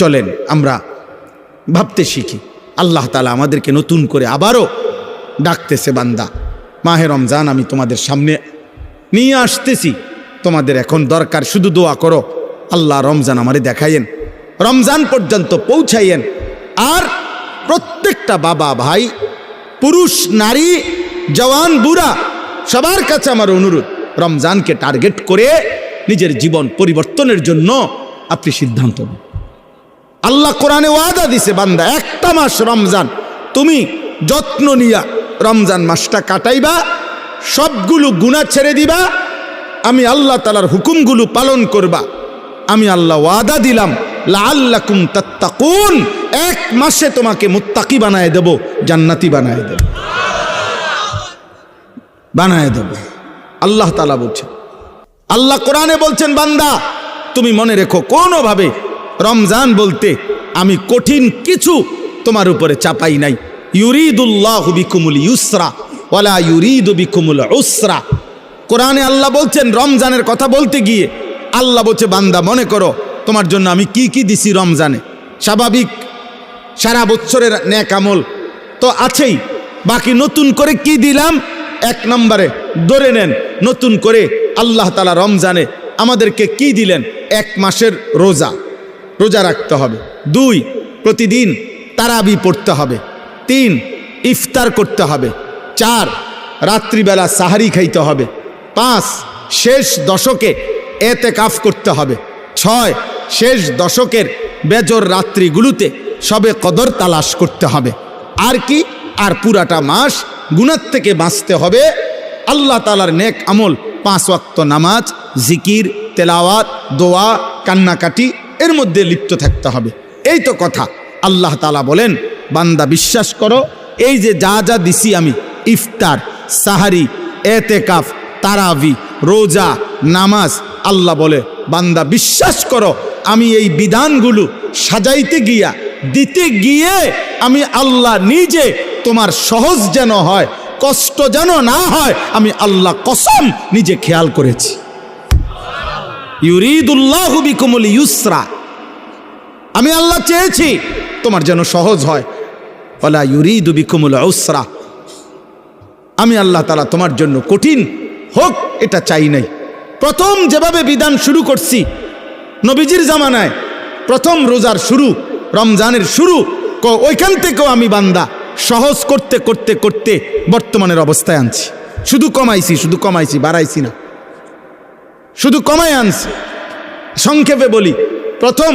চলেন আমরা ভাবতে শিখি। আল্লাহ তাআলা আমাদেরকে নতুন করে আবারও ডাকতেছে, বান্দা মাহে রমজান আমি তোমাদের সামনে নিয়ে আসতেছি, তোমাদের এখন দরকার শুধু দোয়া করো, আল্লাহ রমজান আমারে দেখাইয়েন, রমজান পর্যন্ত পৌঁছাইয়েন। আর প্রত্যেকটা বাবা ভাই, পুরুষ নারী, জওয়ান বুড়া, সবার কাছে আমার অনুরোধ, রমজানকে টার্গেট করে নিজের জীবন পরিবর্তনের জন্য আপনি সিদ্ধান্ত নিন। আল্লাহ কোরআনে ওয়াদা দিছে, বান্দা একটা মাস রমজান তুমি যত্ন নিয়া রমজান মাসটা কাটাইবা, সবগুলো গুনাহ ছেড়ে দিবা, আমি আল্লাহ তাআলার হুকুমগুলো পালন করবা, আমি আল্লাহ ওয়াদা দিলাম লাআল্লাকুম তাত্তাকুন, এক মাসে তোমাকে মুত্তাকি বানায় দেব, জান্নাতি বানায় দেব, বানায় দেব। আল্লাহ তাআলা বলছেন, আল্লাহ কোরআনে বলছেন, বান্দা তুমি মনে রেখো কোনোভাবে রমজান বলতে আমি কঠিন কিছু তোমার উপরে চাপাই নাই। ইউরিদুল্লাহু বিকুমুল ইউসরা ওয়ালা ইউরিদু বিকুমুল উসরা। কোরআনে আল্লাহ বলছেন, রমজানের কথা বলতে গিয়ে আল্লাহ বলছে, বান্দা মনে করো তোমার জন্য আমি কি কি দিছি রমজানে। স্বাভাবিক সারা বছরের নেক আমল তো আছেই, বাকি নতুন করে কি দিলাম, এক নম্বরে ধরে নেন, নতুন করে আল্লাহ তাআলা রমজানে আমাদেরকে কি দিলেন, এক মাসের রোজা, রোজা রাখতে হবে। 2, প্রতিদিন তারাবি পড়তে হবে। 3, ইফতার করতে হবে। 4, রাত্রিবেলা সাহারি খাইতে হবে। 5, শেষ দশকে এতেকাফ করতে হবে। 6, শেষ দশকের বেজর রাত্রিগুলোতে সবে কদর তালাশ করতে হবে। আর কি, আর পুরাটা মাস গুনাহ থেকে বাঁচতে হবে। আল্লাহ তাআলার নেক আমল, 5 ওয়াক্ত নামাজ, জিকির, তেলাওয়াত, দোয়া, কান্নাকাটি, এর মধ্যে লিপ্ত থাকতে হবে। এই তো কথা। আল্লাহ তাআলা বলেন, বান্দা বিশ্বাস করো, এই যে যা যা দিছি আমি, ইফতার, সাহারি, এতেকাফ, তারাবি, রোজা, নামাজ, আল্লাহ বলে বান্দা বিশ্বাস করো, আমি এই বিধানগুলো সাজাইতে গিয়া, দিতে গিয়ে আমি আল্লাহ নিজে তোমার সহজ যেন হয়, কষ্ট যেন না হয়, আমি আল্লাহ কসম নিজে খেয়াল করেছি। ইউরিদুল্লাহু বিকুমুল ইউসরা, আমি আল্লাহ চেয়েছি তোমার যেন সহজ হয়, ওয়ালা ইউরিদু বিকুমুল উসরা, আমি আল্লাহ তাআলা তোমার জন্য কঠিন হোক এটা চাই নাই। প্রথম যেভাবে বিধান শুরু করছি নবীজির জামানায়, প্রথম রোজার শুরু, রমজানের শুরু, ওইখান থেকেও আমি বান্দা সহজ করতে করতে করতে বর্তমানের অবস্থায় আনছি। শুধু কমাইছি, বাড়াইছি না, শুধু কমাই আনছি। সংক্ষেপে বলি, প্রথম